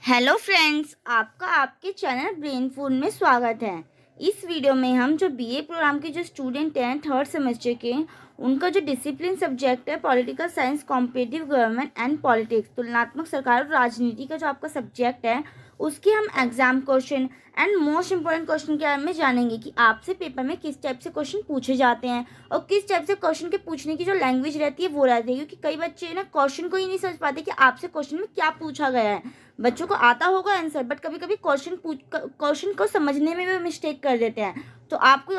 Hello friends, आपका आपके channel brain food में स्वागत है। इस वीडियो में हम जो बीए प्रोग्राम के जो स्टूडेंट हैं थर्ड सेमेस्टर के, उनका जो डिसिप्लिन सब्जेक्ट है political science, competitive government and politics, तुलनात्मक सरकार और राजनीति का जो आपका सब्जेक्ट है, उसके हम exam question and most important question के बारे में जानेंगे कि आपसे पेपर में किस टाइप से क्वेश्चन पूछे जाते हैं और किस टाइप से क्वेश्चन के पूछने की जो लैंग्वेज रहती है वो रहती है। क्योंकि कई बच्चे ना क्वेश्चन को ही नहीं समझ पाते कि आपसे क्वेश्चन में क्या पूछा गया है। बच्चों को आता होगा आंसर, बट कभी कभी क्वेश्चन को समझने में भी मिस्टेक कर देते हैं। तो आपको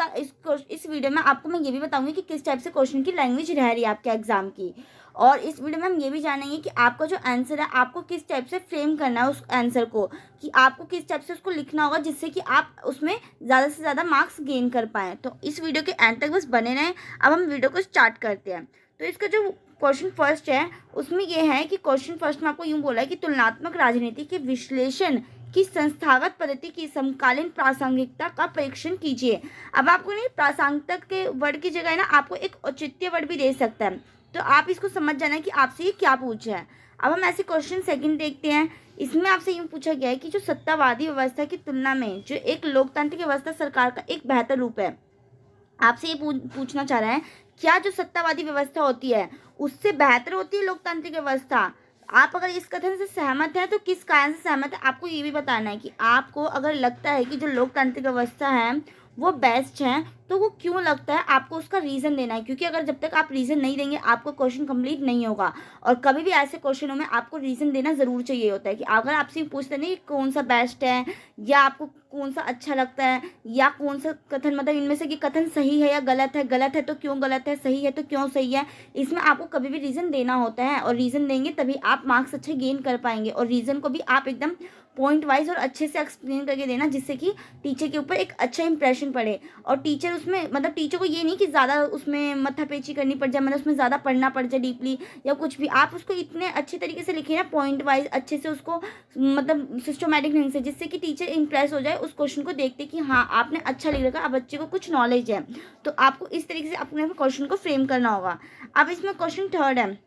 इस वीडियो में आपको मैं ये भी बताऊंगी कि किस टाइप से क्वेश्चन की लैंग्वेज रह रही है आपके एग्जाम की। और इस वीडियो में हम ये भी जानेंगे कि आपका जो आंसर है आपको किस टाइप से फ्रेम करना है उस आंसर को, कि आपको किस टाइप से उसको लिखना होगा जिससे कि आप उसमें ज़्यादा से ज़्यादा मार्क्स गेन कर पाएँ। तो इस वीडियो के एंड तक बस बने रहें। अब हम वीडियो को स्टार्ट करते हैं। तो इसका जो क्वेश्चन फर्स्ट है उसमें यह है कि क्वेश्चन फर्स्ट में आपको यूँ बोला है कि तुलनात्मक राजनीति के विश्लेषण की संस्थागत पद्धति की समकालीन प्रासंगिकता का परीक्षण कीजिए। अब आपको नहीं, प्रासंगिकता के वर्ड की जगह है ना, आपको एक औचित्य वर्ड भी दे सकता है। तो आप इसको समझ जाना कि आपसे ये क्या पूछा है। अब हम ऐसे क्वेश्चन सेकंड देखते हैं। इसमें आपसे यूँ पूछा गया है कि जो सत्तावादी व्यवस्था की तुलना में जो एक लोकतांत्रिक व्यवस्था सरकार का एक बेहतर रूप है, आपसे ये पूछना चाह रहा है क्या जो सत्तावादी व्यवस्था होती है उससे बेहतर होती है लोकतांत्रिक व्यवस्था। आप अगर इस कथन से सहमत हैं तो किस कारण से सहमत है, आपको ये भी बताना है कि आपको अगर लगता है कि जो लोकतांत्रिक व्यवस्था है वो बेस्ट है तो वो क्यों लगता है, आपको उसका रीज़न देना है। क्योंकि अगर जब तक आप रीज़न नहीं देंगे आपको क्वेश्चन कंप्लीट नहीं होगा। और कभी भी ऐसे क्वेश्चनों में आपको रीज़न देना ज़रूर चाहिए होता है कि अगर आपसे पूछते नहीं कौन सा बेस्ट है या आपको कौन सा अच्छा लगता है या कौन सा कथन, मतलब इनमें से कि कथन सही है या गलत है तो क्यों गलत है, सही है तो क्यों सही है, इसमें आपको कभी भी रीज़न देना होता है। और रीज़न देंगे तभी आप मार्क्स अच्छे गेन कर पाएंगे। और रीज़न को भी आप एकदम पॉइंट वाइज और अच्छे से एक्सप्लेन करके देना जिससे कि टीचर के ऊपर एक अच्छा इंप्रेशन पड़े। और टीचर उसमें, मतलब टीचर को ये नहीं कि ज़्यादा उसमें माथापेची करनी पड़ जाए, मतलब उसमें ज़्यादा पढ़ना पड़ जाए डीपली या कुछ भी। आप उसको इतने अच्छे तरीके से लिखिए ना, पॉइंट वाइज अच्छे से उसको, मतलब सिस्टमैटिक ढंग से, जिससे कि टीचर इंप्रेस हो जाए उस क्वेश्चन को देखते कि हाँ आपने अच्छा लिख रखा, अब बच्चे को कुछ नॉलेज है। तो आपको इस तरीके से अपने क्वेश्चन को फ्रेम करना होगा। अब इसमें क्वेश्चन थर्ड है,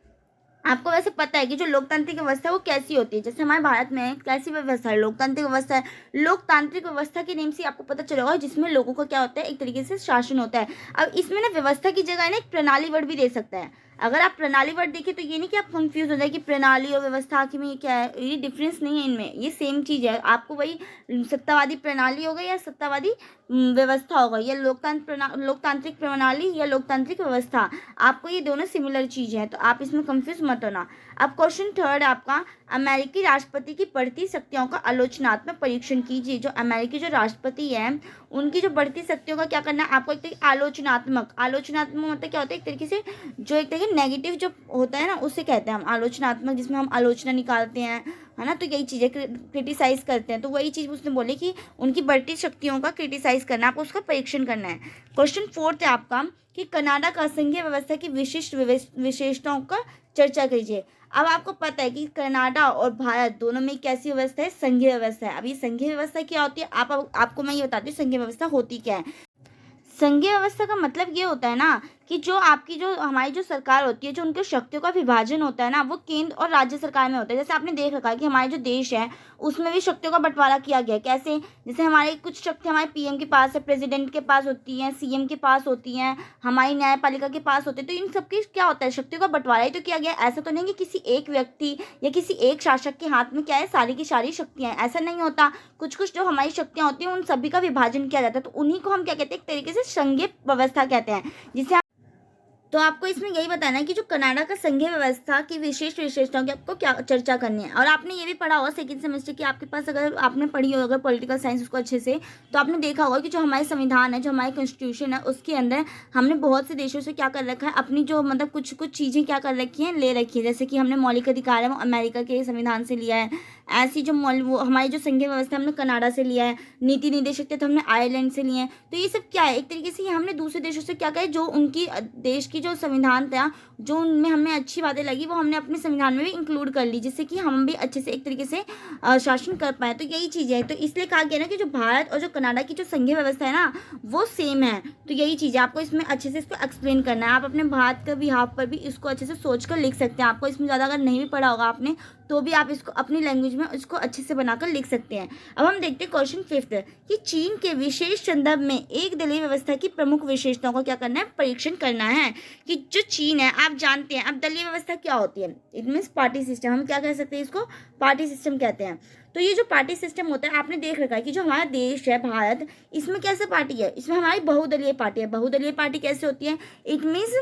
आपको वैसे पता है कि जो लोकतांत्रिक व्यवस्था है वो कैसी होती है। जैसे हमारे भारत में कैसी व्यवस्था है, लोकतांत्रिक व्यवस्था है। लोकतांत्रिक व्यवस्था के नेम से आपको पता चलेगा जिसमें लोगों को क्या होता है, एक तरीके से शासन होता है। अब इसमें ना व्यवस्था की जगह ना एक प्रणाली वर्ड भी दे सकता है। अगर आप प्रणाली वर्ड देखें तो ये नहीं कि आप कंफ्यूज हो जाए कि प्रणाली और व्यवस्था की में ये क्या है, ये डिफरेंस नहीं है, इनमें ये सेम चीज़ है। आपको वही सत्तावादी प्रणाली होगा या सत्तावादी व्यवस्था होगा, या लोकतांत्रिक प्रणाली या लोकतांत्रिक व्यवस्था, आपको ये दोनों सिमिलर चीज़ें हैं। तो आप इसमें कंफ्यूज मत होना। अब क्वेश्चन थर्ड आपका, अमेरिकी राष्ट्रपति की बढ़ती शक्तियों का आलोचनात्मक परीक्षण कीजिए। जो अमेरिकी जो राष्ट्रपति है उनकी जो बढ़ती शक्तियों का क्या करना है आपको, एक तरीके आलोचनात्मक मतलब क्या होता है, एक तरीके से जो एक तरीके नेगेटिव जो होता है ना उसे कहते हैं हम आलोचनात्मक, जिसमें हम आलोचना निकालते हैं, है ना। तो यही चीज़ है, क्रिटिसाइज करते हैं। तो वही चीज़ उसने बोली कि उनकी बढ़ती शक्तियों का क्रिटिसाइज करना है, आपको उसका परीक्षण करना है। क्वेश्चन फोर्थ है आपका कि कनाडा का संघीय व्यवस्था की विशिष्ट विशेषताओं का चर्चा कीजिए। अब आपको पता है कि कनाडा और भारत दोनों में कैसी व्यवस्था है, संघीय व्यवस्था है। अब ये संघीय व्यवस्था क्या होती है, आपको मैं ये बताती हूँ संघीय व्यवस्था होती क्या है। संघीय व्यवस्था का मतलब ये होता है ना कि जो आपकी जो हमारी जो सरकार होती है, जो उनके शक्तियों का विभाजन होता है ना, वो केंद्र और राज्य सरकार में होता है। जैसे आपने देख रखा है कि हमारे जो देश है उसमें भी शक्तियों का बंटवारा किया गया है। कैसे, जैसे हमारी कुछ शक्ति हमारे पीएम के पास है, प्रेसिडेंट के पास होती हैं, सीएम के पास होती हैं, हमारी न्यायपालिका के पास होती है। तो इन सबकी क्या होता है, शक्तियों का बंटवारा ही तो किया गया है। ऐसा तो नहीं कि किसी एक व्यक्ति या किसी एक शासक के हाथ में क्या है सारी की सारी शक्तियाँ, ऐसा नहीं होता। कुछ कुछ जो हमारी शक्तियाँ होती हैं उन सभी का विभाजन किया जाता है। तो उन्हीं को हम क्या कहते हैं, एक तरीके से संघीय व्यवस्था कहते हैं। जिसे तो आपको इसमें यही बताना है कि जो कनाडा का संघीय व्यवस्था की विशेष विशेषताओं की आपको क्या चर्चा करनी है। और आपने ये भी पढ़ा होगा सेकंड सेमेस्टर की, आपके पास अगर आपने पढ़ी हो अगर पॉलिटिकल साइंस उसको अच्छे से, तो आपने देखा होगा कि जो हमारे संविधान है, जो हमारी कॉन्स्टिट्यूशन है, उसके अंदर हमने बहुत से देशों से क्या कर रखा है, अपनी जो मतलब कुछ कुछ चीज़ें क्या कर रखी हैं, ले रखी है। जैसे कि हमने मौलिक अधिकार है वो अमेरिका के संविधान से लिया है। ऐसी जो वो हमारी जो संघीय व्यवस्था हमने कनाडा से लिया है। नीति निर्देशक तो हमने आयरलैंड से लिए हैं। तो ये सब क्या है, एक तरीके से हमने दूसरे देशों से क्या कहे, जो उनकी देश की जो संविधान था, जो उनमें हमें अच्छी बातें लगी वो हमने अपने संविधान में भी इंक्लूड कर ली, जिससे कि हम भी अच्छे से एक तरीके से शासन कर पाए। तो यही चीज़ है। तो इसलिए कहा गया ना कि जो भारत और जो कनाडा की जो संघीय व्यवस्था है ना वो सेम है। तो यही चीज़ है, आपको इसमें अच्छे से इसको एक्सप्लेन करना है। आप अपने भारत के बिहाफ पर भी इसको अच्छे से सोच कर लिख सकते हैं। आपको इसमें ज़्यादा अगर नहीं भी पढ़ा होगा आपने तो भी आप इसको अपनी लैंग्वेज में इसको अच्छे से बनाकर लिख सकते हैं। अब हम देखते हैं क्वेश्चन 5 कि चीन के विशेष संदर्भ में एक दलीय व्यवस्था की प्रमुख विशेषताओं का क्या करना है, परीक्षण करना है। कि जो चीन है, आप जानते हैं अब दलीय व्यवस्था क्या होती है, इट मीन्स पार्टी सिस्टम। हम क्या कह सकते हैं, इसको पार्टी सिस्टम कहते हैं। तो ये जो पार्टी सिस्टम होता है, आपने देख रखा है कि जो हमारा देश है भारत, इसमें कैसे पार्टी है, इसमें हमारी बहुदलीय पार्टी है। बहुदलीय पार्टी कैसे होती है, इट मीन्स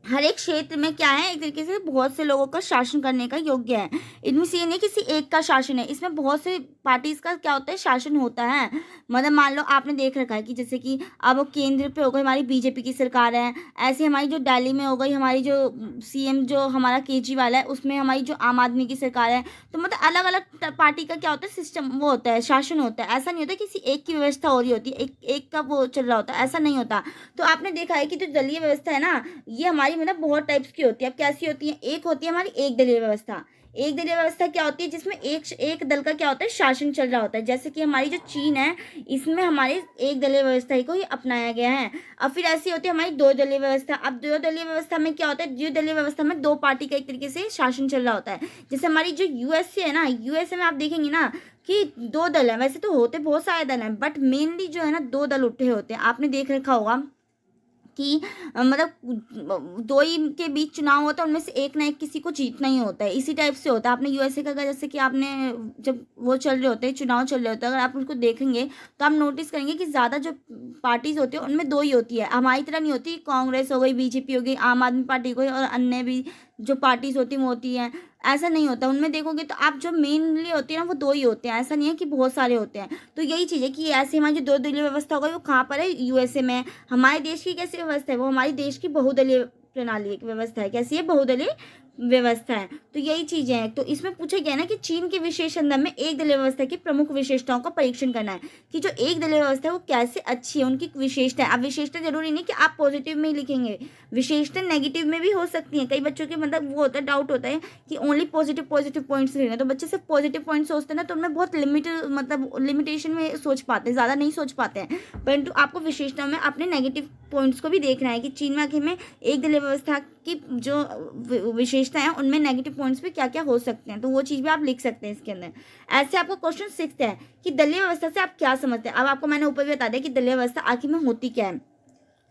हर एक क्षेत्र में क्या है, एक तरीके से बहुत से लोगों का शासन करने का योग्य है। इनमें से ये नहीं किसी एक का शासन है, इसमें बहुत से पार्टीज का क्या होता है, शासन होता है। मतलब मान लो आपने देख रखा है कि जैसे कि अब केंद्र पे हो गई हमारी बीजेपी की सरकार है, ऐसे हमारी जो दिल्ली में हो गई हमारी जो सीएम जो हमारा केजरीवाल है, उसमें हमारी जो आम आदमी की सरकार है। तो मतलब अलग अलग पार्टी का क्या होता है, सिस्टम वो होता है, शासन होता है। ऐसा नहीं होता किसी एक की व्यवस्था हो रही होती है, एक का वो चल रहा होता है, ऐसा नहीं होता। तो आपने देखा है कि जो दलीय व्यवस्था है ना, ये हमारी मतलब बहुत टाइप्स की होती है। अब कैसी होती है, एक होती है हमारी एक दलीय व्यवस्था। एक दलीय व्यवस्था क्या होती है, जिसमें एक दल का क्या होता है, शासन चल रहा होता है। जैसे कि हमारी जो चीन है, इसमें हमारी एक दलीय व्यवस्था को ही अपनाया गया है। अब फिर ऐसी होती है हमारी दो दलीय व्यवस्था। अब दो दलीय व्यवस्था में क्या होता है, दो दलीय व्यवस्था में दो पार्टी का एक तरीके से शासन चल रहा होता है। जैसे हमारी जो यूएसए है ना, यूएसए में आप देखेंगे ना कि दो दल है, वैसे तो होते बहुत सारे दल हैं, बट मेनली जो है ना दो दल उठे होते हैं। आपने देख रखा होगा कि मतलब दो ही के बीच चुनाव होता है, उनमें से एक ना एक किसी को जीतना ही होता है। इसी टाइप से होता है। आपने यूएसए का, जैसे कि आपने जब वो चल रहे होते हैं, चुनाव चल रहे होते हैं, अगर आप उनको देखेंगे तो आप नोटिस करेंगे कि ज़्यादा जो पार्टीज होती है उनमें दो ही होती है। हमारी तरह नहीं होती, कांग्रेस हो गई, बीजेपी हो गई, आम आदमी पार्टी हो गई और अन्य भी जो पार्टीज होती हैं वो होती हैं। ऐसा नहीं होता, उनमें देखोगे तो आप जो मेनली होती है ना वो दो ही होते हैं। ऐसा नहीं है कि बहुत सारे होते हैं। तो यही चीज़ है कि ऐसे हमारी जो दो दलीय व्यवस्था होगी वो कहाँ पर है, यूएसए में। हमारे देश की कैसी व्यवस्था है, वो हमारे देश की बहुदलीय प्रणाली एक व्यवस्था है। कैसी है, बहुदलीय व्यवस्था है। तो यही चीजें हैं। तो इसमें पूछा गया ना कि चीन के विशेष संदर्भ में एक दलीय व्यवस्था की प्रमुख विशेषताओं का परीक्षण करना है कि जो एक दलीय व्यवस्था है वो कैसे अच्छी है, उनकी विशेषता है। अब विशेषता जरूरी नहीं कि आप पॉजिटिव में ही लिखेंगे, विशेषता नेगेटिव में भी हो सकती है। कई बच्चों के मतलब वो होता है, डाउट होता है कि ओनली पॉजिटिव पॉइंट्स लिखना है। तो बच्चे सिर्फ पॉजिटिव पॉइंट सोचते हैं ना, तो उनमें बहुत मतलब लिमिटेशन में सोच पाते हैं, ज़्यादा नहीं सोच पाते हैं। परंतु आपको विशेषताओं में अपने नेगेटिव पॉइंट्स को भी देखना है कि चीन में आखिर में एक दलीय व्यवस्था की जो विशेषता है उनमें नेगेटिव पॉइंट्स भी क्या क्या हो सकते हैं। तो वो चीज़ भी आप लिख सकते हैं इसके अंदर। ऐसे आपको क्वेश्चन 6 है कि दलीय व्यवस्था से आप क्या समझते हैं। अब आपको मैंने ऊपर भी बता दिया कि दलीय व्यवस्था आखिर में होती क्या है।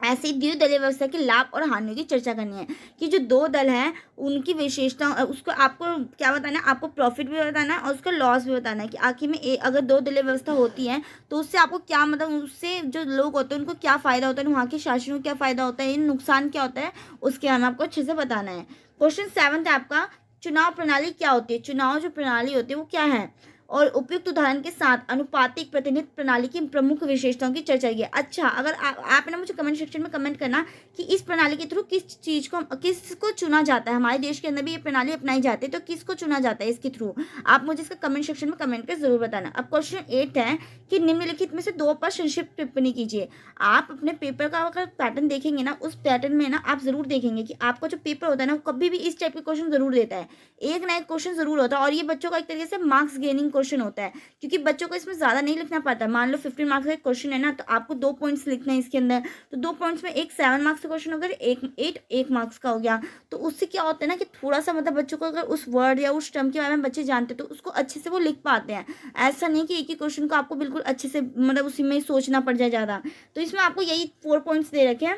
ऐसे ही द्विदलीय व्यवस्था के लाभ और हानियों की चर्चा करनी है कि जो दो दल हैं उनकी विशेषता, उसको आपको क्या बताना है, आपको प्रॉफिट भी बताना है और उसका लॉस भी बताना है कि आखिर में अगर दो दलीय व्यवस्था होती है तो उससे आपको क्या मतलब, उससे जो लोग होते हैं उनको क्या फ़ायदा होता है, वहाँ के शासन को क्या फ़ायदा होता है, नुकसान क्या होता है, उसके बारे में आपको अच्छे से बताना है। क्वेश्चन 7 है आपका, चुनाव प्रणाली क्या होती है। चुनाव जो प्रणाली होती है वो क्या है और उपयुक्त उदाहरण के साथ अनुपातिक प्रतिनिधित्व प्रणाली की प्रमुख विशेषताओं की चर्चा की है। अच्छा, अगर आप ना मुझे कमेंट सेक्शन में कमेंट करना कि इस प्रणाली के थ्रू किसको चुना जाता है। हमारे देश के अंदर भी ये प्रणाली अपनाई जाती है, तो किसको चुना जाता है इसके थ्रू, आप मुझे इसका कमेंट सेक्शन में कमेंट कर जरूर बताना। अब क्वेश्चन 8 है कि निम्नलिखित में से दो पर संक्षिप्त टिप्पणी कीजिए। आप अपने पेपर का अगर पैटर्न देखेंगे ना, उस पैटर्न में ना आप जरूर देखेंगे कि आपका जो पेपर होता है ना वो कभी भी इस टाइप के क्वेश्चन जरूर देता है, एक ना एक क्वेश्चन जरूर होता है। और ये बच्चों का एक तरीके से मार्क्स गेनिंग क्वेश्चन होता है, क्योंकि बच्चों को इसमें ज़्यादा नहीं लिखना पड़ता। मान लो 15 मार्क्स का क्वेश्चन है ना, तो आपको 2 पॉइंट्स लिखना है इसके अंदर। तो 2 पॉइंट्स में एक 7 मार्क्स का क्वेश्चन होगा, एक मार्क्स का हो गया। तो उससे क्या होता है ना कि थोड़ा सा मतलब बच्चों को अगर उस वर्ड या उस टर्म के बारे में बच्चे जानते हैं तो उसको अच्छे से वो लिख पाते हैं। ऐसा नहीं कि एक ही क्वेश्चन को आपको बिल्कुल अच्छे से मतलब उसी में सोचना पड़ जाए ज़्यादा। तो इसमें आपको यही 4 पॉइंट्स दे रखे हैं।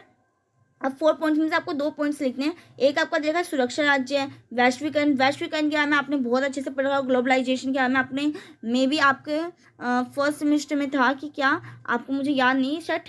अब 4 पॉइंट्स में से आपको 2 पॉइंट्स लिखने हैं। एक आपका देखा सुरक्षा राज्य है, वैश्वीकरण के बारे में आपने बहुत अच्छे से पढ़ा होगा। ग्लोबलाइजेशन के बारे में आपने मे बी आपके फर्स्ट सेमेस्टर में था कि क्या, आपको मुझे याद नहीं, शायद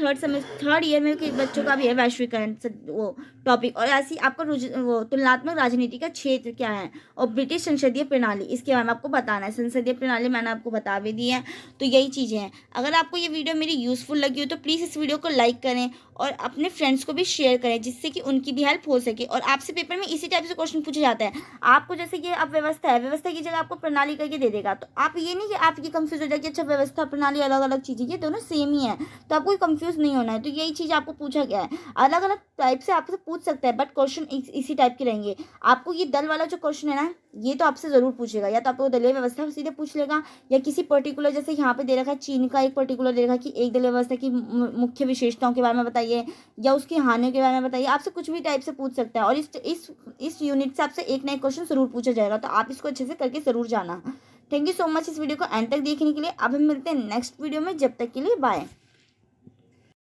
थर्ड ईयर में बच्चों का भी है वैश्वीकरण वो टॉपिक। और ऐसी आपका वो तुलनात्मक राजनीति का क्षेत्र क्या है और ब्रिटिश संसदीय प्रणाली, इसके बारे में आपको बताना है। संसदीय प्रणाली मैंने आपको बता भी दी है। तो यही चीज़ें हैं। अगर आपको ये वीडियो मेरी यूज़फुल लगी हो तो प्लीज़ इस वीडियो को लाइक करें और अपने फ्रेंड्स को भी शेयर करें, जिससे कि उनकी भी हेल्प हो सके। और आपसे पेपर में इसी टाइप से क्वेश्चन पूछा जाता है। आपको जैसे कि अब व्यवस्था है, व्यवस्था की जगह आपको प्रणाली करके दे देगा, तो आप ये नहीं कि आपकी कंफ्यूज हो जाए कि अच्छा व्यवस्था प्रणाली अलग अलग चीज़ें, ये दोनों सेम ही है, तो आपको कंफ्यूज नहीं होना है। तो यही चीज़ आपको पूछा गया है, अलग अलग टाइप से आपसे पूछ सकता है, बट क्वेश्चन इसी टाइप के रहेंगे। आपको ये दल वाला जो क्वेश्चन है ना, ये तो आपसे ज़रूर पूछेगा, या तो आपको दलीय व्यवस्था सीधे पूछ लेगा, या किसी पर्टिकुलर, जैसे यहाँ पे दे रखा है चीन का एक पर्टिकुलर दे रखा है कि एक दलीय व्यवस्था की मुख्य विशेषताओं के बारे में बताइए, या उसकी हानियों के बारे में बताइए। आपसे कुछ भी टाइप से पूछ सकता है, और इस यूनिट से आपसे एक ना एक क्वेश्चन ज़रूर पूछा जाएगा, तो आप इसको अच्छे से करके ज़रूर जाना। थैंक यू सो मच इस वीडियो को एंड तक देखने के लिए। अब हम मिलते हैं नेक्स्ट वीडियो में, जब तक के लिए बाय।